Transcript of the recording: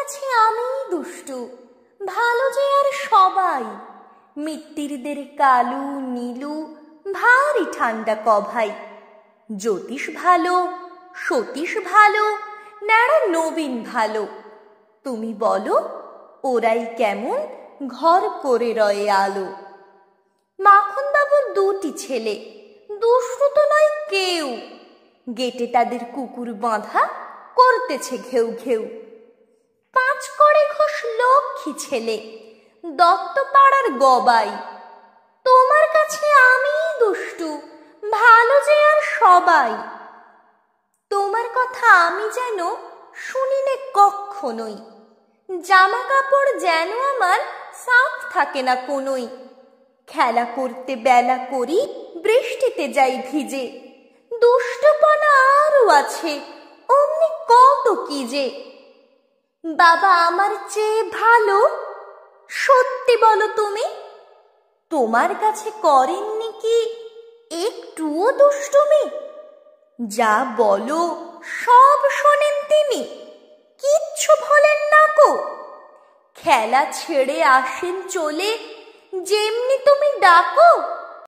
কাছে আমিই দুষ্টু, ভালো যে আর সবাই। মিত্তিরদের কালু নীলু ভারী ঠান্ডা কভাই। জ্যোতিষ ভালো, সতীশ ভালো, ন্যাড়া নবীন ভালো। তুমি বলো ওরাই কেমন ঘর করে রয়ে আলো। মাখনবাবুর দুটি ছেলে, দুষ্টু তো নয় কেউ। গেটে তাদের কুকুর বাঁধা, করতেছে ঘেউ ঘেউ। 5 করে ঘোষ লক্ষ্মী ছেলে, দত্তপাড়ার গবাই। তোমার কাছে আমিই দুষ্টু, ভালো যে আর সবাই। তোমার কথা আমি যেন শুনিনে কক্ষণই, জামা কাপড় যেন আমার সাফ থাকে না কোনোই। খেলা করতে বেলা করি, বৃষ্টিতে যাই ভিজে। দুষ্টপনা আরও আছে, অমনি কত কি যে। বাবা আমার চেয়ে ভালো, সত্যি বলো তুমি। তোমার কাছে করেননি কি একটুও দুষ্টুমি? যা বলো সব শোনেন তিনি, কিচ্ছু বলেন না কো। খেলা ছেড়ে আসেন চলে, যেমনি তুমি ডাকো